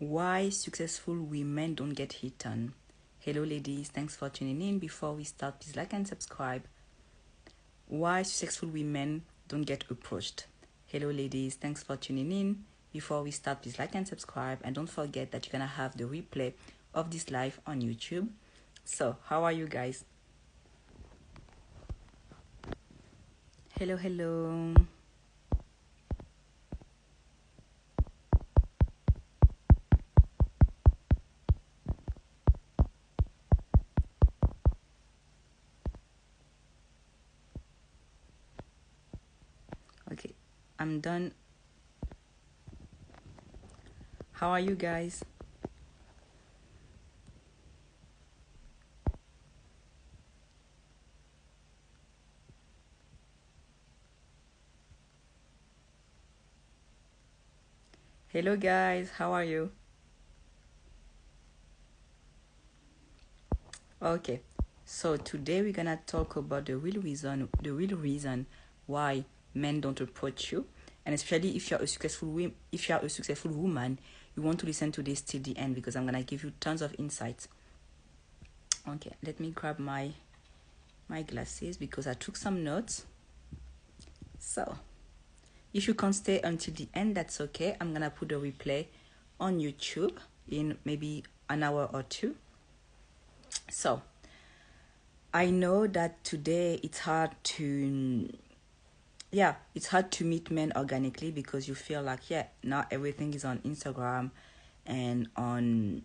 Why successful women don't get hit on. Hello ladies, thanks for tuning in. Before we start, please like and subscribe. Why successful women don't get approached. Hello ladies, thanks for tuning in. Before we start, please like and subscribe, and don't forget that you're gonna have the replay of this live on YouTube. So how are you guys? Hello. Okay, I'm done. How are you guys? Hello guys, how are you? Okay, so today we're gonna talk about the real reason why men don't approach you, and especially if you're a successful woman, you want to listen to this till the end because I'm gonna give you tons of insights. Okay, let me grab my glasses because I took some notes. So if you can't stay until the end, that's okay. I'm gonna put a replay on YouTube in maybe an hour or two. So I know that today it's hard to meet men organically because you feel like now everything is on Instagram and on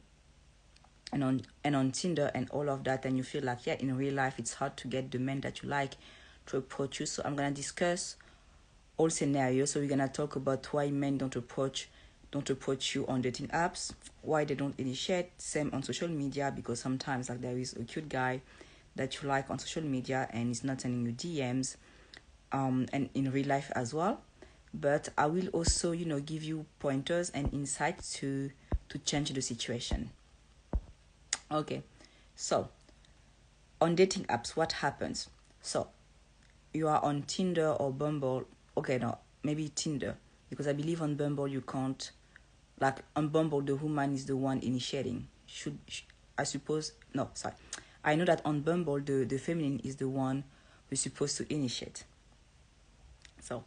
Tinder and all of that, and you feel like in real life it's hard to get the men that you like to approach you. So I'm gonna discuss all scenarios. So we're gonna talk about why men don't approach you on dating apps, why they don't initiate, same on social media, because sometimes like there is a cute guy that you like on social media and he's not sending you DMs, and in real life as well. But I will also give you pointers and insights to change the situation. Okay, so on dating apps, what happens? So you are on Tinder or Bumble. Okay, no, maybe Tinder, because I believe on Bumble you can't. Like on Bumble, the woman is the one initiating. I suppose? No, sorry. I know that on Bumble, the feminine is the one who's supposed to initiate. So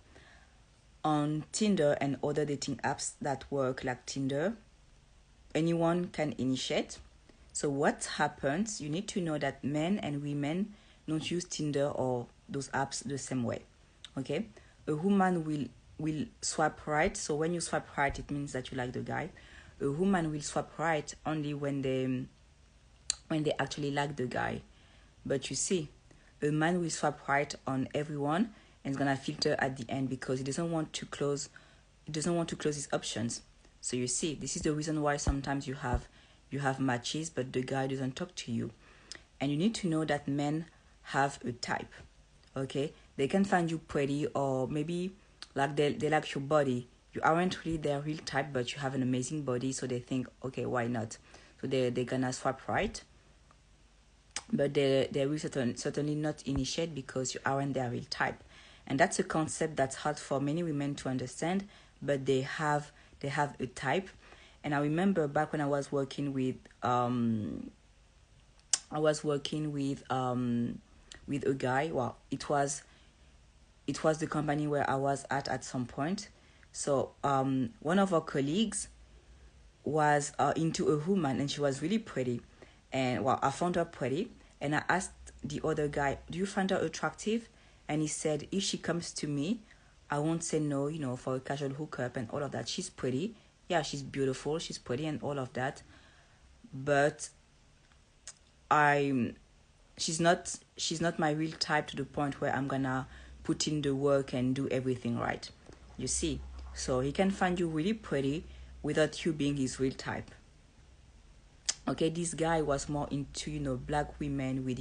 on Tinder and other dating apps that work like Tinder, anyone can initiate. So what happens, you need to know that men and women don't use Tinder or those apps the same way. Okay? A woman will swipe right. So when you swipe right, it means that you like the guy. A woman will swipe right only when they actually like the guy. But you see, a man will swipe right on everyone and is gonna filter at the end because he doesn't want to close his options. So you see, this is the reason why sometimes you have matches but the guy doesn't talk to you. And you need to know that men have a type. Okay? They can find you pretty, or maybe like they like your body. You aren't really their real type, but you have an amazing body, so they think, okay, why not? So they're gonna swipe right. But they will certainly not initiate because you aren't their real type. And that's a concept that's hard for many women to understand, but they have a type. And I remember back when I was working with with a guy. Well, it was the company where I was at some point. So one of our colleagues was into a woman, and she was really pretty. And I found her pretty, and I asked the other guy, do you find her attractive? And he said, if she comes to me, I won't say no, for a casual hookup and all of that. She's pretty. Yeah, she's beautiful, she's pretty and all of that. But she's not my real type to the point where I'm gonna put in the work and do everything right. You see? So he can find you really pretty without you being his real type. Okay, this guy was more into, black women with,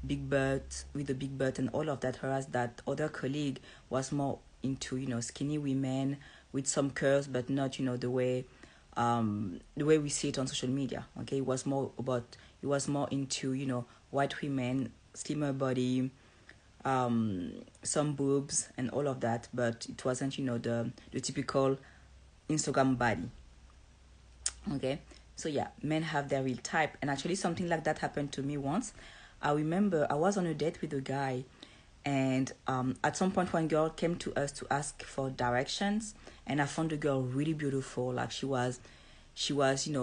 big butt, with a big butt and all of that, whereas that other colleague was more into, skinny women with some curves, but not, the way we see it on social media. Okay, it was more into, white women, slimmer body, some boobs and all of that, but it wasn't, the typical Instagram body. Okay, so yeah, men have their real type, and actually something like that happened to me once. I remember I was on a date with a guy, and at some point one girl came to us to ask for directions, and I found the girl really beautiful. Like she was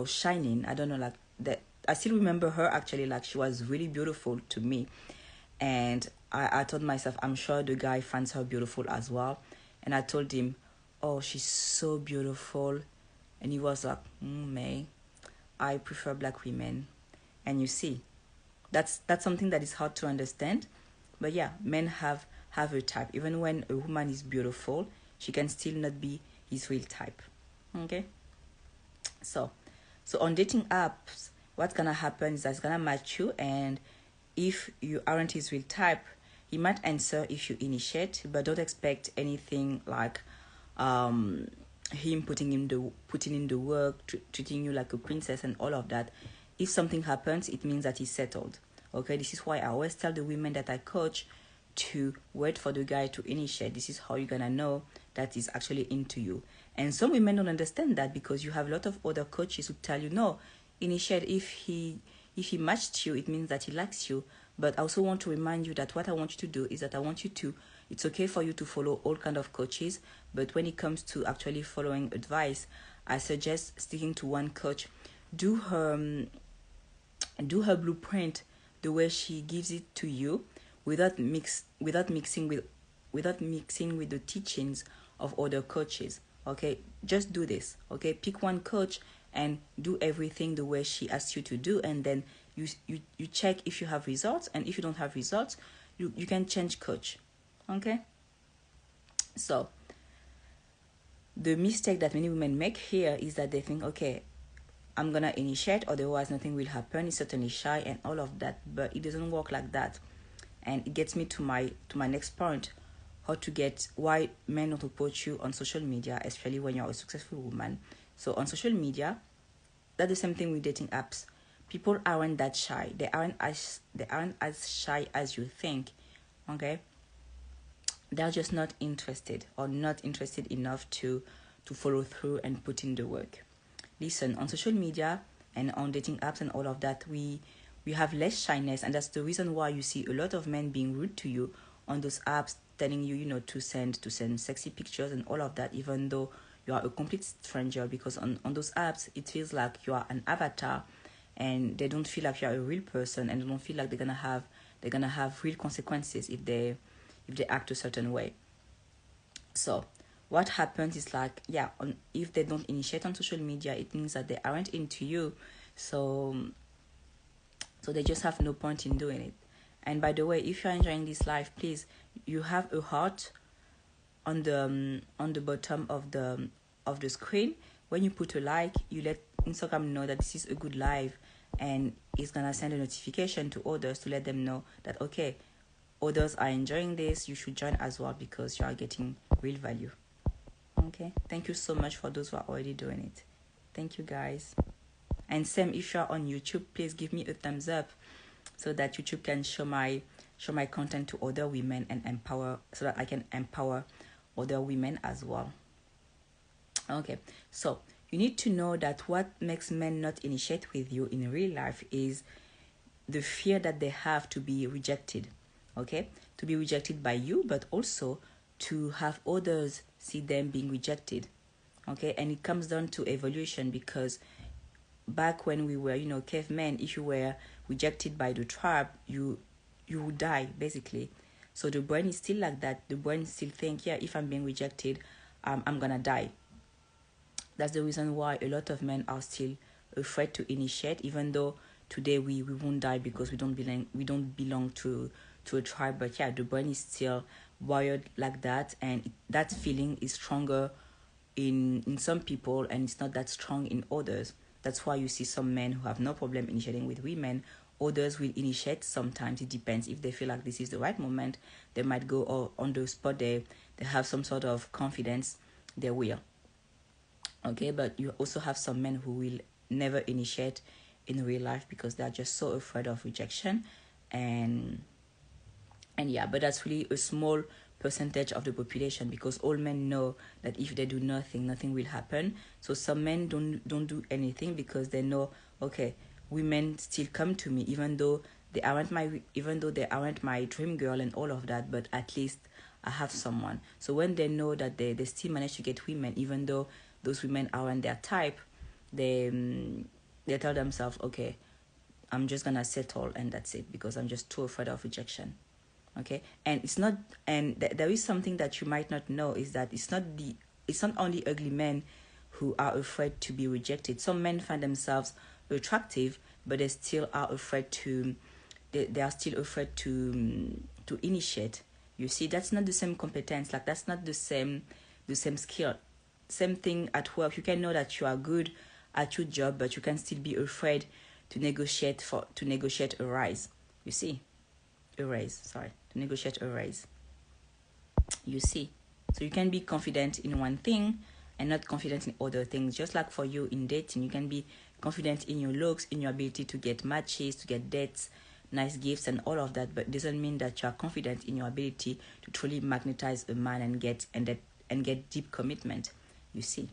shining. I don't know, like that. I still remember her actually. Like she was really beautiful to me, and I told myself, I'm sure the guy finds her beautiful as well. And I told him, oh, she's so beautiful. And he was like, May, I prefer black women. And you see, that's something that is hard to understand. But yeah, men have a type. Even when a woman is beautiful, she can still not be his real type. Okay? So on dating apps, what's gonna happen is that it's gonna match you, and if you aren't his real type, he might answer if you initiate, but don't expect anything like um him putting in the work, treating you like a princess and all of that. If something happens, it means that he's settled. Okay, this is why I always tell the women that I coach to wait for the guy to initiate. This is how you're gonna know that he's actually into you. And some women don't understand that, because you have a lot of other coaches who tell you, no, initiate. If he matched you, it means that he likes you. But I also want to remind you that what I want you to do is that I want you to, it's okay for you to follow all kind of coaches, but when it comes to actually following advice, I suggest sticking to one coach. Do her blueprint the way she gives it to you, without mixing with the teachings of other coaches. Okay, just do this. Okay, pick one coach and do everything the way she asks you to do, and then you check if you have results, and if you don't have results, you can change coach. Okay, so the mistake that many women make here is that they think, okay, I'm gonna initiate, otherwise nothing will happen. It's certainly shy and all of that, but it doesn't work like that. And it gets me to my next point: why men don't approach you on social media, especially when you're a successful woman. So on social media, that's the same thing with dating apps. People aren't that shy. They aren't as shy as you think. Okay, they're just not interested, or not interested enough to follow through and put in the work. Listen, on social media and on dating apps and all of that, we have less shyness, and that's the reason why you see a lot of men being rude to you on those apps, telling you, to send sexy pictures and all of that, even though you are a complete stranger, because on those apps it feels like you are an avatar, and they don't feel like you're a real person, and they don't feel like they're gonna have real consequences if they act a certain way. So what happens is, like, yeah, if they don't initiate on social media, it means that they aren't into you. So they just have no point in doing it. And by the way, if you're enjoying this live, please, you have a heart on the bottom of the screen. When you put a like, you let Instagram know that this is a good live, and it's gonna send a notification to others to let them know that, okay, others are enjoying this, you should join as well, because you are getting real value. Okay, thank you so much for those who are already doing it. Thank you, guys. And same, if you're on YouTube, please give me a thumbs up, so that YouTube can show my content to other women, and empower, so that I can empower other women as well. Okay, so you need to know that what makes men not initiate with you in real life is the fear that they have to be rejected. Okay, to be rejected by you, but also to have others see them being rejected. Okay, and it comes down to evolution, because back when we were, cavemen, if you were rejected by the tribe, you would die, basically. So the brain is still like that. The brain still think, yeah, if I'm being rejected, I'm gonna die. That's the reason why a lot of men are still afraid to initiate, even though today we won't die because we don't belong to a tribe. But yeah, the brain is still wired like that, and that feeling is stronger in some people, and it's not that strong in others. That's why you see some men who have no problem initiating with women. Others will initiate sometimes. It depends. If they feel like this is the right moment, they might go on the spot. They have some sort of confidence, they will. Okay, but you also have some men who will never initiate in real life, because they're just so afraid of rejection. And yeah, but that's really a small percentage of the population, because all men know that if they do nothing, nothing will happen. So some men don't do anything because they know, okay, women still come to me even though they aren't my dream girl and all of that, but at least I have someone. So when they know that they still manage to get women even though those women aren't their type, they tell themselves, okay, I'm just gonna settle and that's it, because I'm just too afraid of rejection. Okay, and it's not, and there is something that you might not know, is that it's not only ugly men who are afraid to be rejected. Some men find themselves attractive, but they still are afraid to they are still afraid to initiate. You see, that's not the same competence, like that's not the same skill. Same thing at work. You can know that you are good at your job, but you can still be afraid to negotiate a rise. You see, to negotiate a raise. You see, so you can be confident in one thing and not confident in other things. Just like for you in dating, you can be confident in your looks, in your ability to get matches, to get dates, nice gifts and all of that, but it doesn't mean that you are confident in your ability to truly magnetize a man and get deep commitment. You see.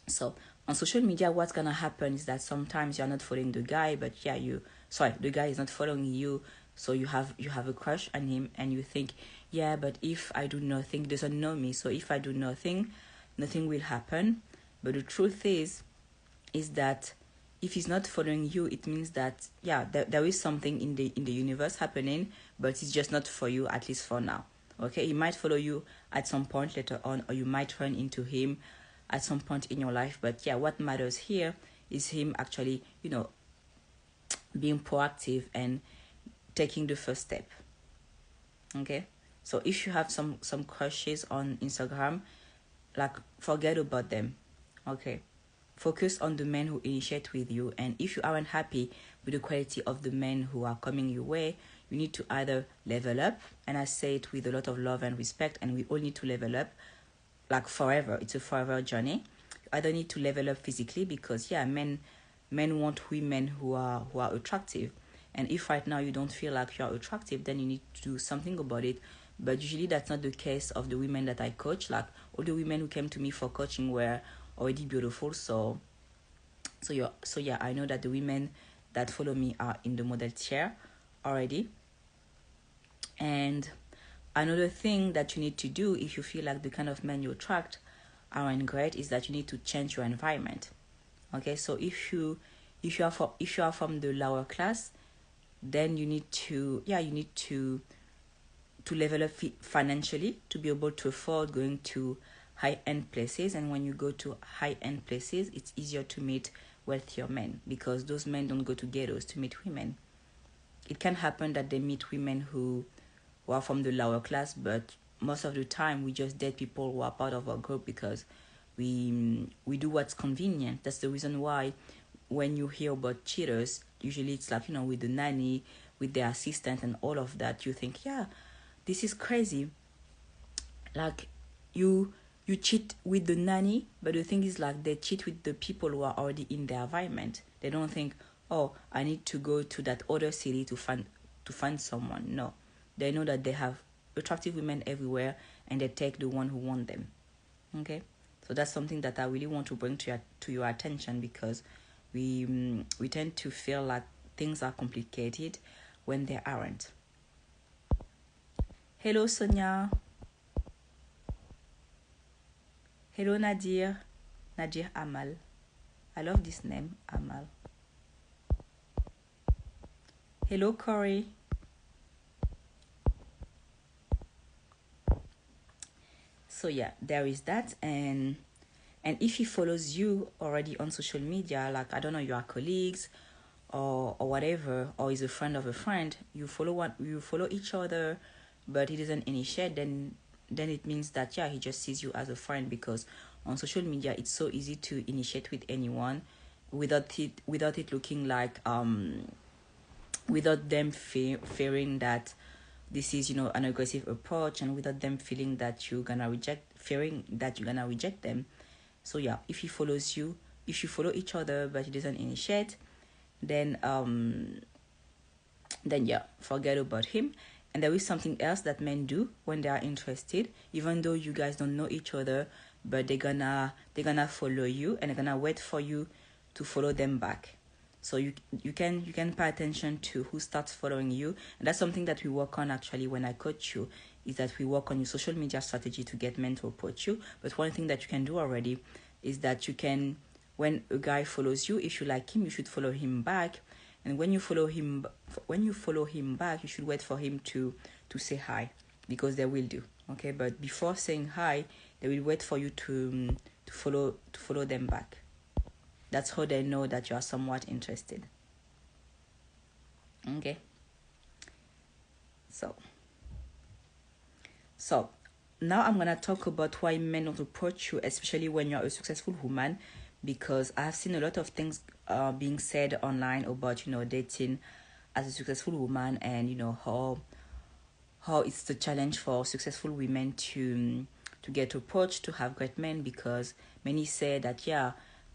So on social media, what's gonna happen is that sometimes you're not following the guy, but the guy is not following you. So you have a crush on him, and you think, yeah, but if I do nothing, he doesn't know me. So if I do nothing, nothing will happen. But the truth is that if he's not following you, it means that there is something in the universe happening, but it's just not for you, at least for now. Okay, he might follow you at some point later on, or you might run into him at some point in your life. But what matters here is him actually, being proactive and taking the first step. Okay, so if you have some crushes on Instagram, like, forget about them. Okay, focus on the men who initiate with you. And if you aren't happy with the quality of the men who are coming your way, you need to either level up, and I say it with a lot of love and respect, and we all need to level up, like forever. It's a forever journey. You either need to level up physically, because men want women who are attractive. And if right now you don't feel like you're attractive, then you need to do something about it. But usually that's not the case of the women that I coach. Like, all the women who came to me for coaching were already beautiful. So I know that the women that follow me are in the model tier already. And another thing that you need to do if you feel like the kind of men you attract aren't great is that you need to change your environment. Okay, so if you are from the lower class, then you need to level up financially to be able to afford going to high-end places. And when you go to high-end places, it's easier to meet wealthier men, because those men don't go to ghettos to meet women. It can happen that they meet women who are from the lower class, but most of the time we just date people who are part of our group because we do what's convenient. That's the reason why when you hear about cheaters, usually it's like, with the nanny, with the assistant and all of that, you think, this is crazy. Like, you cheat with the nanny, but the thing is, like, they cheat with the people who are already in their environment. They don't think, oh, I need to go to that other city to find someone. No, they know that they have attractive women everywhere, and they take the one who want them. Okay, so that's something that I really want to bring to your attention, because we tend to feel like things are complicated when they aren't. Hello, Sonia. Hello, Nadir Amal. I love this name, Amal. Hello, Corey. So there is that. And if he follows you already on social media, like, I don't know, you are colleagues or whatever, or is a friend of a friend, you follow each other, but he doesn't initiate, then it means that he just sees you as a friend, because on social media it's so easy to initiate with anyone without it looking like without them fearing that this is an aggressive approach, and without them fearing that you're gonna reject them. So if he follows you, if you follow each other but he doesn't initiate, then forget about him. And there is something else that men do when they are interested, even though you guys don't know each other, but they're gonna follow you, and they're gonna wait for you to follow them back. So you can pay attention to who starts following you, and that's something that we work on actually when I coach you, is that we work on your social media strategy to get men to approach you. But one thing that you can do already is that you can, when a guy follows you, if you like him, you should follow him back. And when you follow him back, you should wait for him to say hi, because they will do. Okay, but before saying hi, they will wait for you to follow them back. That's how they know that you are somewhat interested. Okay. So now I'm gonna talk about why men don't approach you, especially when you're a successful woman, because I've seen a lot of things being said online about dating as a successful woman, and how it's the challenge for successful women to get approached, to have great men, because many say that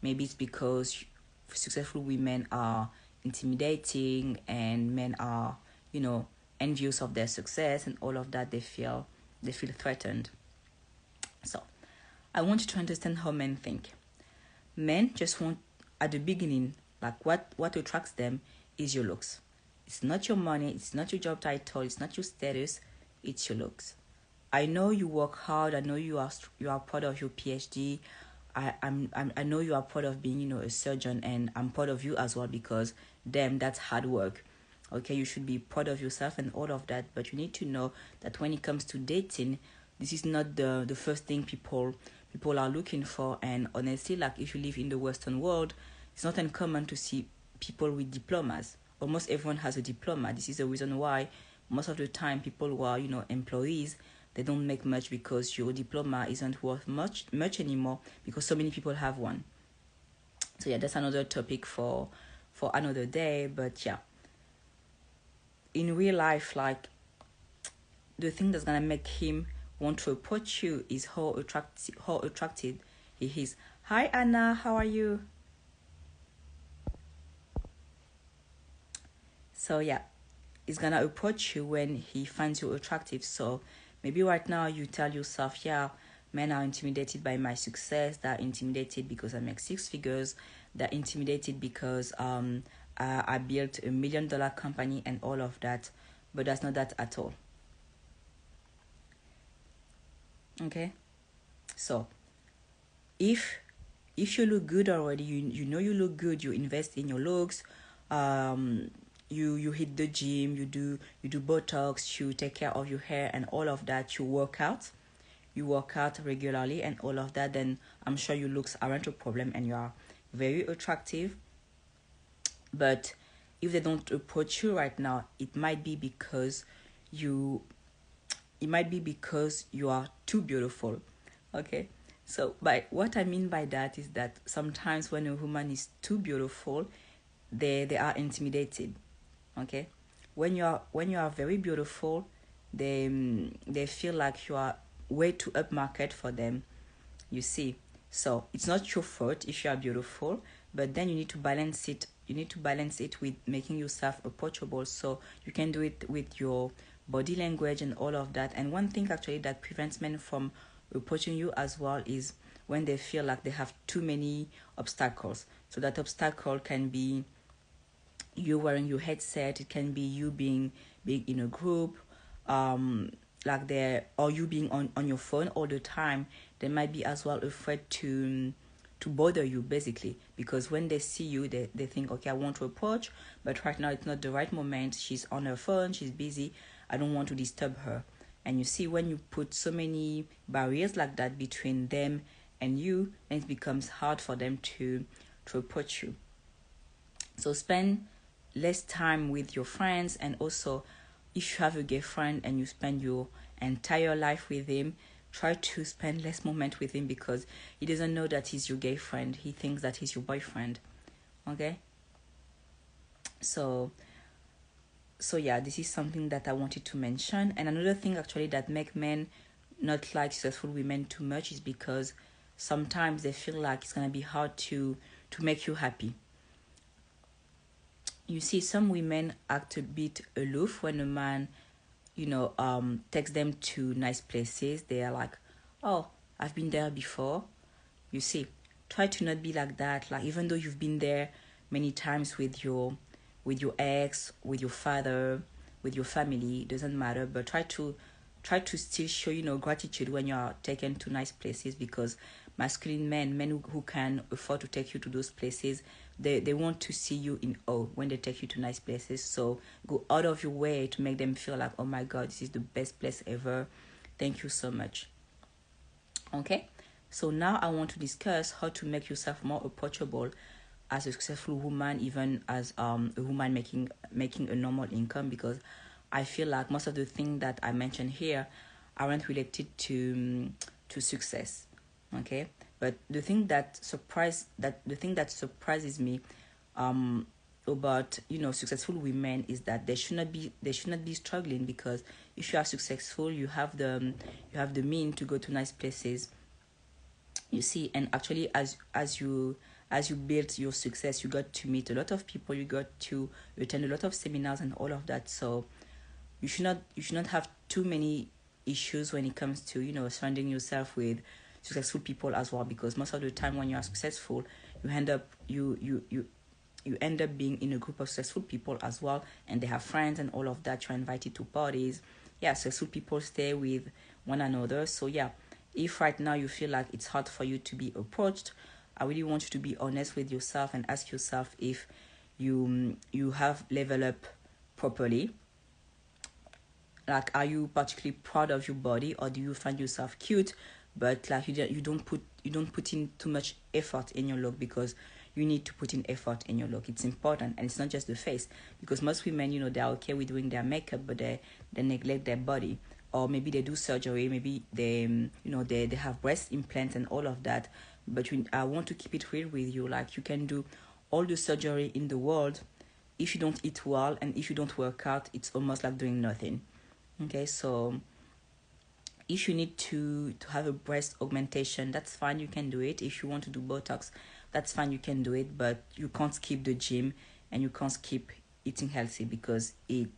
maybe it's because successful women are intimidating and men are envious of their success, and all of that, they feel threatened. So I want you to understand how men think. Men just want, at the beginning, like what attracts them is your looks. It's not your money, it's not your job title, it's not your status, it's your looks. I know you work hard, I know you are proud of your PhD. I know you are proud of being a surgeon, and I'm proud of you as well, because that's hard work. Okay, you should be proud of yourself and all of that, but you need to know that when it comes to dating, this is not the first thing people are looking for. And honestly, like, if you live in the Western world, it's not uncommon to see people with diplomas. Almost everyone has a diploma. This is the reason why most of the time people who are employees, they don't make much, because your diploma isn't worth much anymore, because so many people have one. So that's another topic for another day. But in real life, like, the thing that's gonna make him want to approach you is how attracted he is. Hi Anna, how are you? So he's gonna approach you when he finds you attractive. So maybe right now you tell yourself, men are intimidated by my success, they're intimidated because I make six figures, they're intimidated because I built $1 million company and all of that. But that's not that at all. Okay, so if you look good already, you know you look good, you invest in your looks, you hit the gym, you do Botox, you take care of your hair and all of that, you work out regularly and all of that, then I'm sure your looks aren't a problem and you are very attractive. But if they don't approach you right now, it might be because you are too beautiful. Okay, so what I mean by that is that sometimes when a woman is too beautiful, they are intimidated. Okay, when you are very beautiful, they feel like you are way too upmarket for them, you see. So it's not your fault if you are beautiful, but then you need to balance it with making yourself approachable. So you can do it with your body language and all of that. And one thing actually that prevents men from approaching you as well is when they feel like they have too many obstacles. So that obstacle can be you wearing your headset, it can be you being in a group, like there, or you being on your phone all the time. They might be as well afraid to bother you, basically, because when they see you, they think, okay, I want to approach, but right now it's not the right moment, she's on her phone, she's busy, I don't want to disturb her. And you see, when you put so many barriers like that between them and you, then it becomes hard for them to approach you. So spend less time with your friends, and also if you have a gay friend and you spend your entire life with him, try to spend less moment with him, because he doesn't know that he's your gay friend. He thinks that he's your boyfriend. Okay? So this is something that I wanted to mention. And another thing actually that make men not like successful women too much is because sometimes they feel like it's gonna be hard to make you happy. You see, some women act a bit aloof when a man takes them to nice places, they are like, oh, I've been there before. You see, try to not be like that. Like, even though you've been there many times with your ex, with your father, with your family, it doesn't matter, but try to still show gratitude when you are taken to nice places, because masculine men who can afford to take you to those places, they want to see you in awe when they take you to nice places. So go out of your way to make them feel like, oh my god, this is the best place ever, thank you so much. Okay, so now I want to discuss how to make yourself more approachable as a successful woman, even as a woman making a normal income, because I feel like most of the things that I mentioned here aren't related to success. Okay, but the thing that surprises me about successful women is that they should not be struggling, because if you are successful, you have the mean to go to nice places, you see. And actually, as you build your success, you got to meet a lot of people, you got to attend a lot of seminars and all of that. So you should not have too many issues when it comes to surrounding yourself with successful people as well, because most of the time when you are successful, you end up being in a group of successful people as well, and they have friends and all of that. You're invited to parties. Yeah, successful people stay with one another. So yeah, if right now you feel like it's hard for you to be approached, I really want you to be honest with yourself and ask yourself if you have leveled up properly. Like, are you particularly proud of your body, or do you find yourself cute, but like you don't put in too much effort in your look, because you need to put in effort in your look. It's important, and it's not just the face, because most women, they're okay with doing their makeup, but they neglect their body, or maybe they do surgery, maybe they have breast implants and all of that. But I want to keep it real with you. Like, you can do all the surgery in the world, if you don't eat well and if you don't work out, it's almost like doing nothing. Okay, so if you need to have a breast augmentation, that's fine, you can do it. If you want to do Botox, that's fine, you can do it. But you can't skip the gym, and you can't skip eating healthy, because the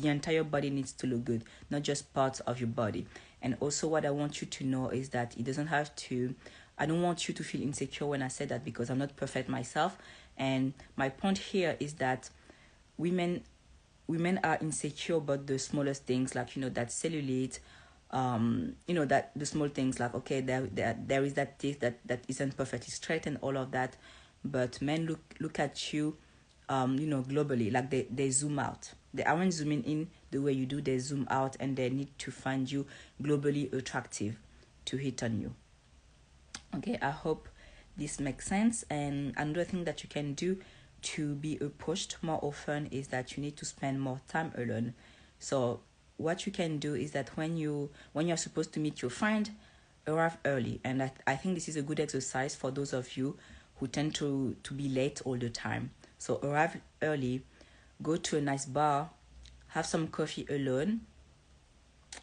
entire body needs to look good, not just parts of your body. And also, what I want you to know is that it doesn't have to. I don't want you to feel insecure when I say that, because I'm not perfect myself. And my point here is that women women are insecure about the smallest things, like that cellulite, that the small things, like, okay, there is that teeth that isn't perfectly straight and all of that. But men look at you, globally, like they zoom out. They aren't zooming in the way you do, they zoom out, and they need to find you globally attractive to hit on you. Okay, I hope this makes sense. And another thing that you can do to be approached more often is that you need to spend more time alone. So what you can do is that when you're supposed to meet your friend, arrive early. And I think this is a good exercise for those of you who tend to be late all the time. So arrive early, go to a nice bar, have some coffee alone,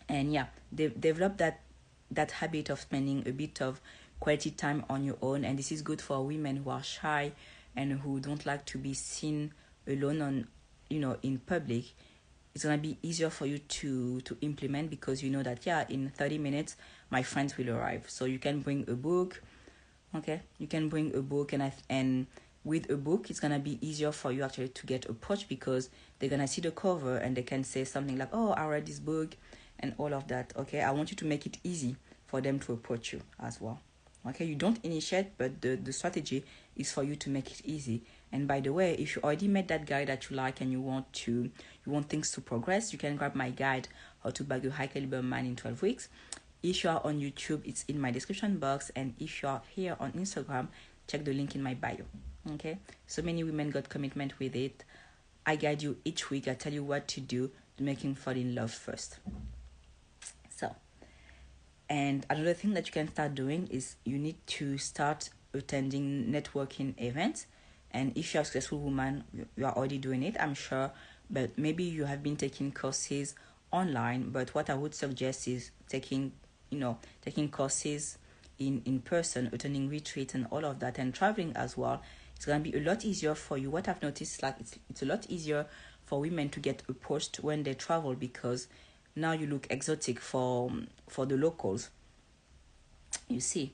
and yeah, develop that habit of spending a bit of quality time on your own. And this is good for women who are shy and who don't like to be seen alone in public. It's gonna be easier for you to implement, because you know that, yeah, in 30 minutes my friends will arrive. So you can bring a book. Okay, you can bring a book, and with a book it's gonna be easier for you actually to get approached, because they're gonna see the cover and they can say something like, oh, I read this book and all of that. Okay, I want you to make it easy for them to approach you as well. Okay, you don't initiate, but the strategy is for you to make it easy. And by the way, if you already met that guy that you like and you want things to progress, you can grab my guide, How to Bag a High Caliber Man in 12 Weeks. If you are on YouTube, it's in my description box, and if you are here on Instagram, check the link in my bio. Okay, so many women got commitment with it. I guide you each week. I tell you what to do to make him fall in love first. So, and another thing that you can start doing is you need to start attending networking events. And if you're a successful woman, you are already doing it, I'm sure, but maybe you have been taking courses online. But what I would suggest is taking courses in person, attending retreats and all of that, and traveling as well. It's going to be a lot easier for you. What I've noticed, like, it's a lot easier for women to get approached when they travel, because now you look exotic for the locals, you see.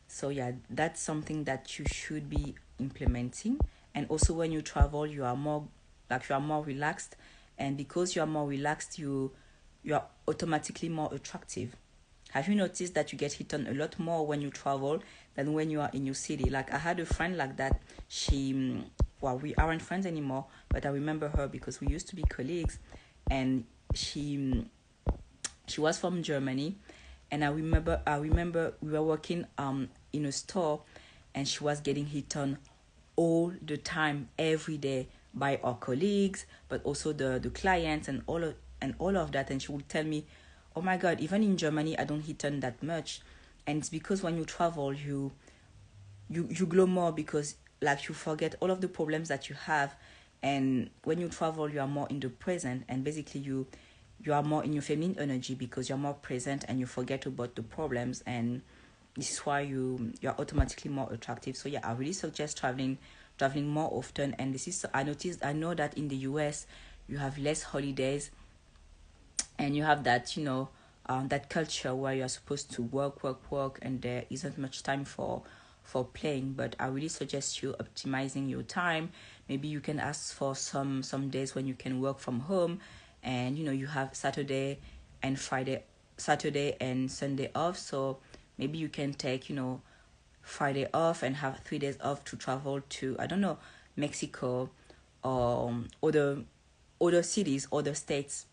So yeah, that's something that you should be implementing. And also when you travel, you are more relaxed, and because you are more relaxed, you are automatically more attractive. Have you noticed that you get hit on a lot more when you travel than when you are in your city? Like, I had a friend like that. She, well, we aren't friends anymore, but I remember her because we used to be colleagues, and she was from Germany, and I remember we were working in a store, and she was getting hit on all the time, every day, by our colleagues, but also the clients and all of that. And she would tell me, "Oh my God, even in Germany, I don't hit on that much." And it's because when you travel, you glow more, because like you forget all of the problems that you have, and when you travel, you are more in the present, and basically you are more in your feminine energy because you're more present and you forget about the problems, and this is why you're automatically more attractive. So yeah, I really suggest traveling more often. And this is, I know that in the US you have less holidays, and you have that, that culture where you're supposed to work, and there isn't much time for playing. But I really suggest you optimizing your time. Maybe you can ask for some days when you can work from home, and you have Saturday and Sunday off. So maybe you can take Friday off and have 3 days off to travel to, I don't know, Mexico, or other cities, other states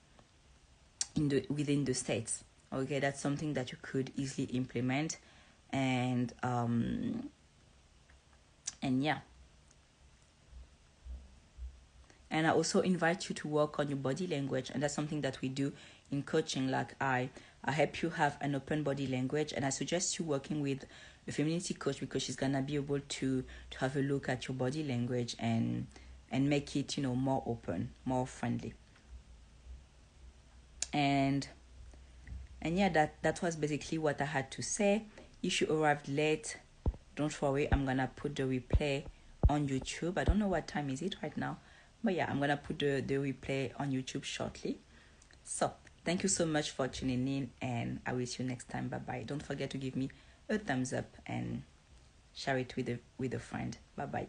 within the states. Okay, that's something that you could easily implement. And yeah, and I also invite you to work on your body language, and that's something that we do in coaching. Like, I help you have an open body language, and I suggest you working with a femininity coach, because she's gonna be able to have a look at your body language and make it more open, more friendly. And yeah, that was basically what I had to say. If you arrived late, don't worry, I'm gonna put the replay on YouTube. I don't know what time is it right now, but yeah, I'm gonna put the replay on YouTube shortly. So thank you so much for tuning in, and I will see you next time. Bye bye. Don't forget to give me a thumbs up and share it with a friend. Bye bye.